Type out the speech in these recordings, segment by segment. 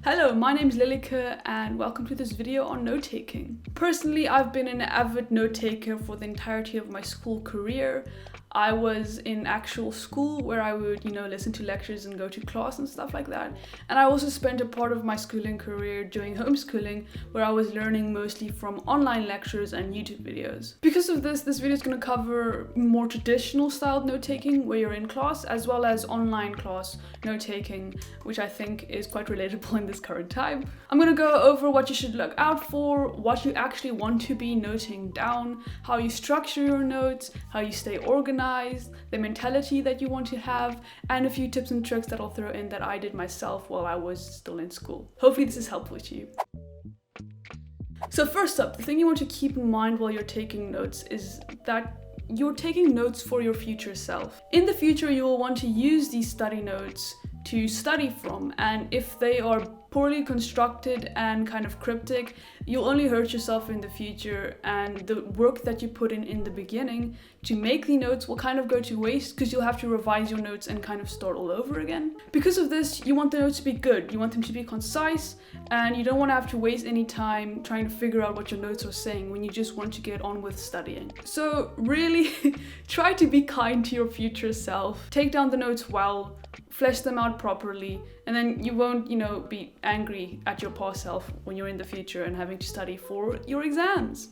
Hello, my name is Lilike and welcome to this video on note-taking. Personally, I've been an avid note-taker for the entirety of my school career. I was in actual school where I would, listen to lectures and go to class and stuff like that. And I also spent a part of my schooling career doing homeschooling, where I was learning mostly from online lectures and YouTube videos. Because of this video is going to cover more traditional styled note-taking where you're in class, as well as online class note-taking, which I think is quite relatable in this current time. I'm going to go over what you should look out for, what you actually want to be noting down, how you structure your notes, how you stay organized, the mentality that you want to have, and a few tips and tricks that I'll throw in that I did myself while I was still in school. Hopefully this is helpful to you. So first up, the thing you want to keep in mind while you're taking notes is that you're taking notes for your future self. In the future, you will want to use these study notes to study from, and if they are poorly constructed and kind of cryptic, you'll only hurt yourself in the future, and the work that you put in the beginning to make the notes will kind of go to waste because you'll have to revise your notes and kind of start all over again. Because of this, you want the notes to be good, you want them to be concise, and you don't want to have to waste any time trying to figure out what your notes are saying when you just want to get on with studying. So really, try to be kind to your future self. Take down the notes well, flesh them out properly, and then you won't, be angry at your past self when you're in the future and having to study for your exams.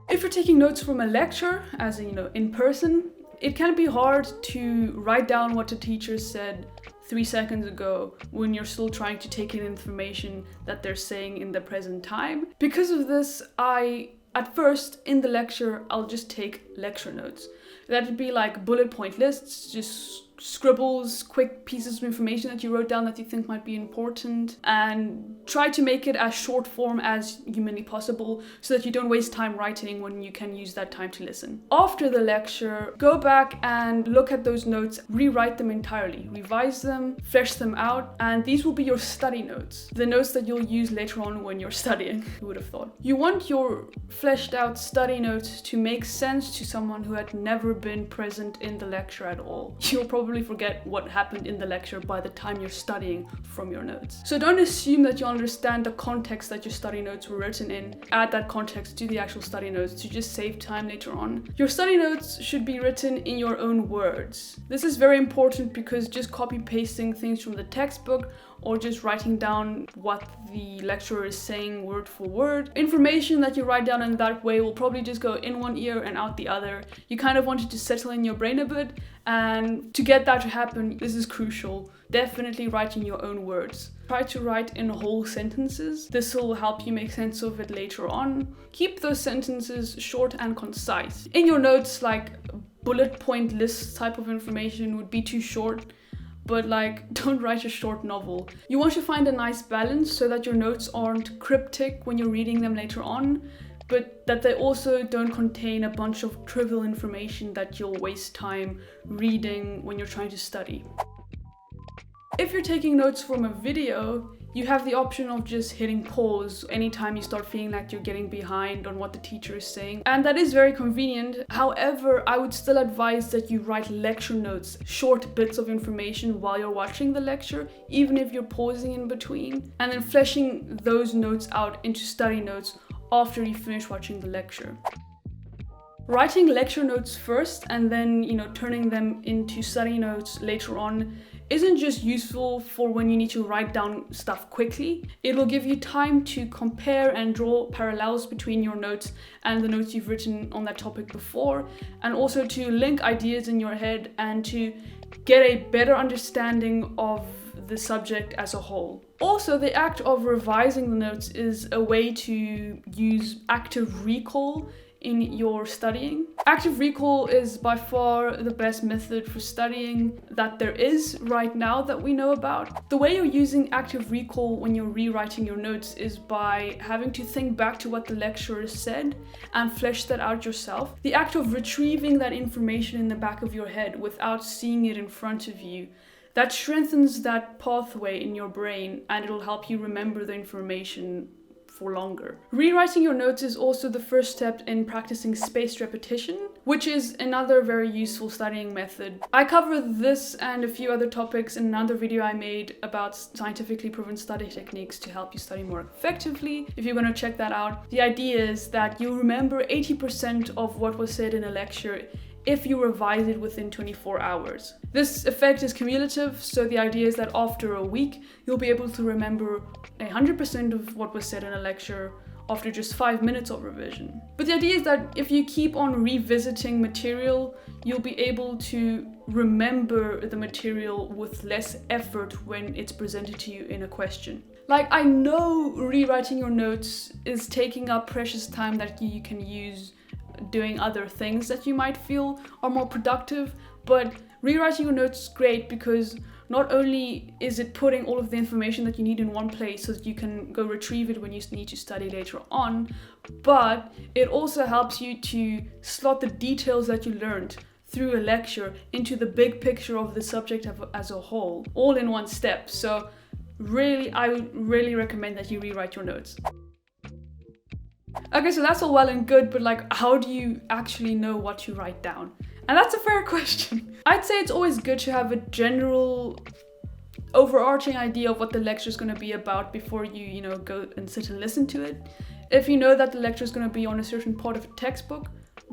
If you're taking notes from a lecture, as in person, it can be hard to write down what the teacher said 3 seconds ago when you're still trying to take in information that they're saying in the present time. Because of this, at first, in the lecture, I'll just take lecture notes. That'd be like bullet point lists, just scribbles, quick pieces of information that you wrote down that you think might be important, and try to make it as short form as humanly possible so that you don't waste time writing when you can use that time to listen. After the lecture, go back and look at those notes, rewrite them entirely, revise them, flesh them out, and these will be your study notes, the notes that you'll use later on when you're studying. Who would have thought? You want your fleshed out study notes to make sense to someone who had never been present in the lecture at all. You'll probably forget what happened in the lecture by the time you're studying from your notes. So don't assume that you understand the context that your study notes were written in. Add that context to the actual study notes to just save time later on. Your study notes should be written in your own words. This is very important because just copy pasting things from the textbook or just writing down what the lecturer is saying word for word, information that you write down in that way will probably just go in one ear and out the other. You kind of want it to settle in your brain a bit, and to get that to happen, this is crucial. Definitely write in your own words. Try to write in whole sentences. This will help you make sense of it later on. Keep those sentences short and concise. In your notes, like bullet point list type of information would be too short, but don't write a short novel. You want to find a nice balance so that your notes aren't cryptic when you're reading them later on, but that they also don't contain a bunch of trivial information that you'll waste time reading when you're trying to study. If you're taking notes from a video, you have the option of just hitting pause anytime you start feeling like you're getting behind on what the teacher is saying, and that is very convenient. However, I would still advise that you write lecture notes, short bits of information while you're watching the lecture, even if you're pausing in between, and then fleshing those notes out into study notes after you finish watching the lecture. Writing lecture notes first and then, turning them into study notes later on isn't just useful for when you need to write down stuff quickly. It will give you time to compare and draw parallels between your notes and the notes you've written on that topic before, and also to link ideas in your head and to get a better understanding of the subject as a whole. Also, the act of revising the notes is a way to use active recall in your studying. Active recall is by far the best method for studying that there is right now that we know about. The way you're using active recall when you're rewriting your notes is by having to think back to what the lecturer said and flesh that out yourself. The act of retrieving that information in the back of your head without seeing it in front of you, that strengthens that pathway in your brain, and it'll help you remember the information for longer. Rewriting your notes is also the first step in practicing spaced repetition. which is another very useful studying method. I cover this and a few other topics in another video I made about scientifically proven study techniques to help you study more effectively. If you're going to check that out, the idea is that you remember 80% of what was said in a lecture if you revise it within 24 hours. This effect is cumulative, so the idea is that after a week, you'll be able to remember 100% of what was said in a lecture after just 5 minutes of revision. But the idea is that if you keep on revisiting material, you'll be able to remember the material with less effort when it's presented to you in a question. Like, I know rewriting your notes is taking up precious time that you can use doing other things that you might feel are more productive, but rewriting your notes is great because not only is it putting all of the information that you need in one place so that you can go retrieve it when you need to study later on, but it also helps you to slot the details that you learned through a lecture into the big picture of the subject as a whole, all in one step. So really, I would really recommend that you rewrite your notes. Okay, so that's all well and good, but like, how do you actually know what to write down? And that's a fair question. I'd say it's always good to have a general overarching idea of what the lecture is going to be about before you go and sit and listen to it. If you know that the lecture is going to be on a certain part of a textbook,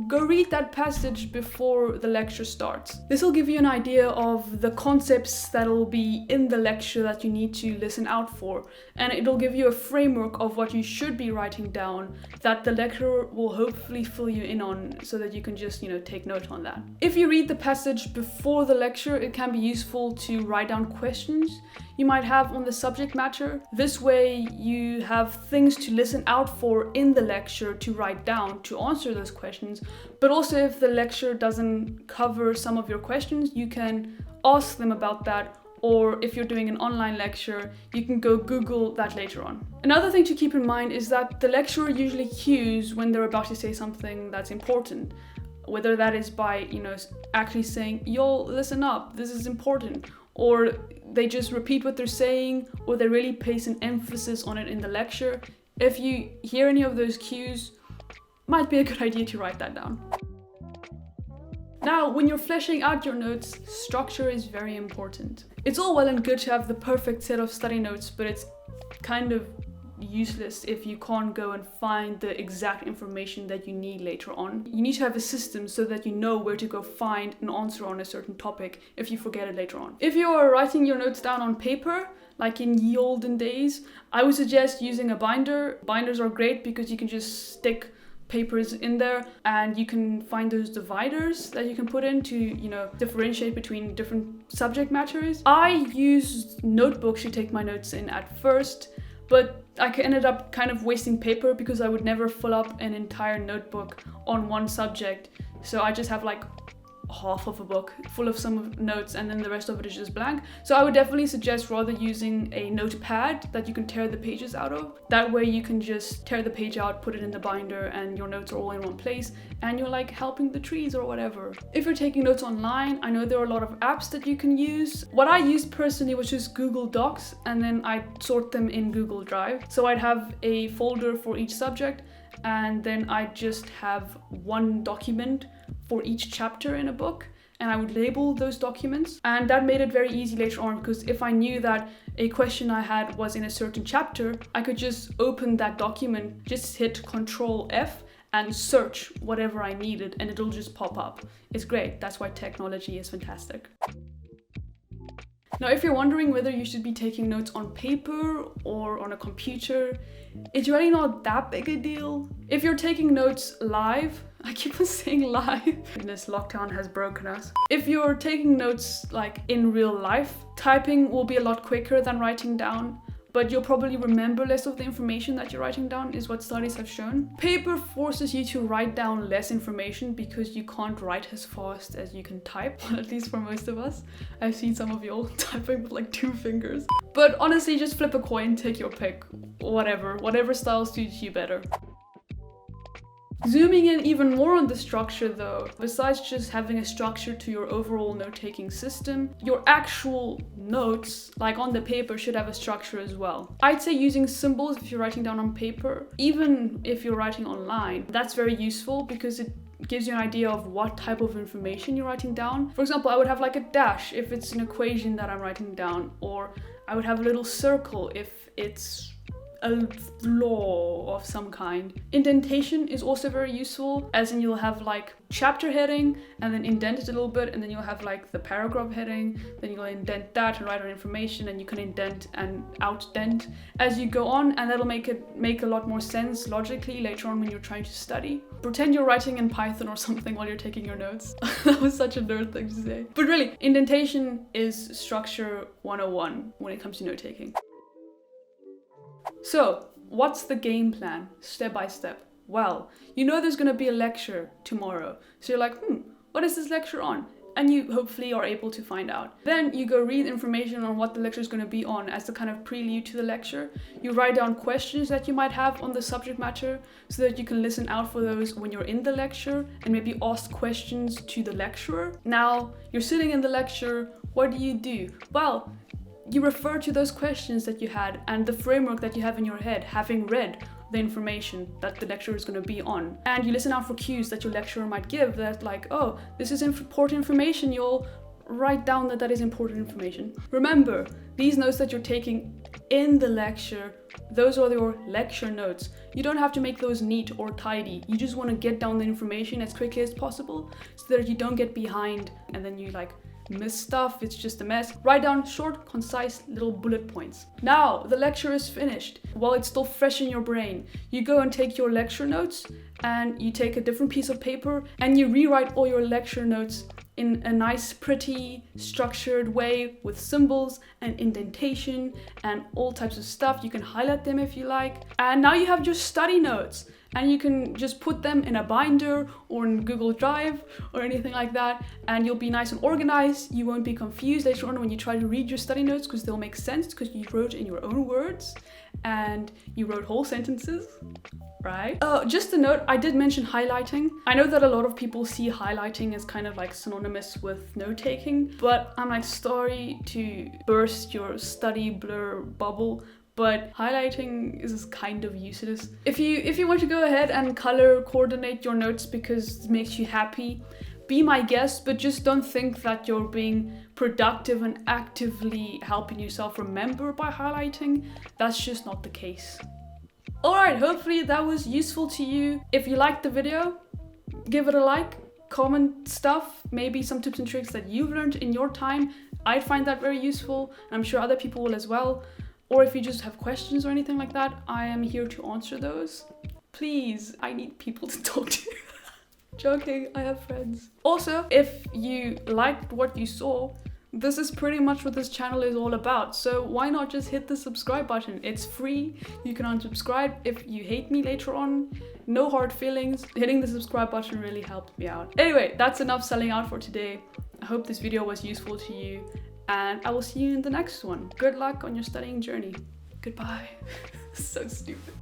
go read that passage before the lecture starts. This will give you an idea of the concepts that will be in the lecture that you need to listen out for, and it'll give you a framework of what you should be writing down that the lecturer will hopefully fill you in on so that you can just, take note on that. If you read the passage before the lecture, it can be useful to write down questions you might have on the subject matter. This way you have things to listen out for in the lecture to write down to answer those questions. But also, if the lecture doesn't cover some of your questions, you can ask them about that, or if you're doing an online lecture, you can go Google that later on. Another thing to keep in mind is that the lecturer usually cues when they're about to say something that's important, whether that is by actually saying, yo, listen up, this is important, or they just repeat what they're saying, or they really place an emphasis on it in the lecture. If you hear any of those cues, might be a good idea to write that down. Now, when you're fleshing out your notes, structure is very important. It's all well and good to have the perfect set of study notes, but it's kind of useless if you can't go and find the exact information that you need later on. You need to have a system so that you know where to go find an answer on a certain topic if you forget it later on. If you are writing your notes down on paper, like in ye olden days, I would suggest using a binder. Binders are great because you can just stick papers in there and you can find those dividers that you can put in to differentiate between different subject matters. I used notebooks to take my notes in at first, but I ended up kind of wasting paper because I would never fill up an entire notebook on one subject. So I just have like half of a book full of some notes and then the rest of it is just blank. So I would definitely suggest rather using a notepad that you can tear the pages out of. That way you can just tear the page out, put it in the binder, and your notes are all in one place and you're like helping the trees or whatever. If you're taking notes online, I know there are a lot of apps that you can use. What I used personally was just Google Docs, and then I sort them in Google Drive. So I'd have a folder for each subject, and then I just have one document for each chapter in a book, and I would label those documents. And that made it very easy later on, because if I knew that a question I had was in a certain chapter, I could just open that document, just hit Control F and search whatever I needed, and it'll just pop up. It's great. That's why technology is fantastic. Now, if you're wondering whether you should be taking notes on paper or on a computer, it's really not that big a deal. If you're taking notes live, I keep on saying live, this lockdown has broken us. If you're taking notes like in real life, typing will be a lot quicker than writing down, but you'll probably remember less of the information that you're writing down, is what studies have shown. Paper forces you to write down less information because you can't write as fast as you can type, well, at least for most of us. I've seen some of you all typing with like 2 fingers. But honestly, just flip a coin, take your pick, whatever style suits you better. Zooming in even more on the structure though, besides just having a structure to your overall note-taking system, your actual notes, like on the paper, should have a structure as well. I'd say using symbols if you're writing down on paper, even if you're writing online, that's very useful because it gives you an idea of what type of information you're writing down. For example, I would have like a dash if it's an equation that I'm writing down, or I would have a little circle if it's a law of some kind. Indentation is also very useful, as in you'll have like chapter heading and then indent it a little bit, and then you'll have like the paragraph heading, then you'll indent that and write on information, and you can indent and outdent as you go on, and that'll make a lot more sense logically later on when you're trying to study. Pretend you're writing in Python or something while you're taking your notes. That was such a nerd thing to say. But really, indentation is structure 101 when it comes to note taking. So, what's the game plan, step by step? Well, you know there's going to be a lecture tomorrow. So you're like, what is this lecture on? And you hopefully are able to find out. Then you go read information on what the lecture is going to be on as the kind of prelude to the lecture. You write down questions that you might have on the subject matter so that you can listen out for those when you're in the lecture and maybe ask questions to the lecturer. Now, you're sitting in the lecture, what do? Well, you refer to those questions that you had and the framework that you have in your head, having read the information that the lecturer is going to be on. And you listen out for cues that your lecturer might give that like, oh, this is important information, you'll write down that is important information. Remember, these notes that you're taking in the lecture, those are your lecture notes. You don't have to make those neat or tidy. You just want to get down the information as quickly as possible so that you don't get behind and then you like miss stuff, it's just a mess. Write down short, concise little bullet points. Now, the lecture is finished. While it's still fresh in your brain, you go and take your lecture notes and you take a different piece of paper and you rewrite all your lecture notes in a nice, pretty, structured way with symbols and indentation and all types of stuff. You can highlight them if you like. And now you have your study notes. And you can just put them in a binder or in Google Drive or anything like that, and you'll be nice and organized. You won't be confused later on when you try to read your study notes because they'll make sense because you wrote in your own words and you wrote whole sentences, right? Just a note, I did mention highlighting. I know that a lot of people see highlighting as kind of like synonymous with note-taking, but I'm like, sorry to burst your study blur bubble, but highlighting is kind of useless. If you want to go ahead and color coordinate your notes because it makes you happy, be my guest, but just don't think that you're being productive and actively helping yourself remember by highlighting. That's just not the case. Alright, hopefully that was useful to you. If you liked the video, give it a like, comment stuff, maybe some tips and tricks that you've learned in your time. I'd find that very useful, and I'm sure other people will as well. Or if you just have questions or anything like that, I am here to answer those. Please, I need people to talk to. Joking, I have friends. Also, if you liked what you saw, this is pretty much what this channel is all about. So why not just hit the subscribe button? It's free. You can unsubscribe if you hate me later on. No hard feelings. Hitting the subscribe button really helped me out. Anyway, that's enough selling out for today. I hope this video was useful to you, and I will see you in the next one. Good luck on your studying journey. Goodbye. So stupid.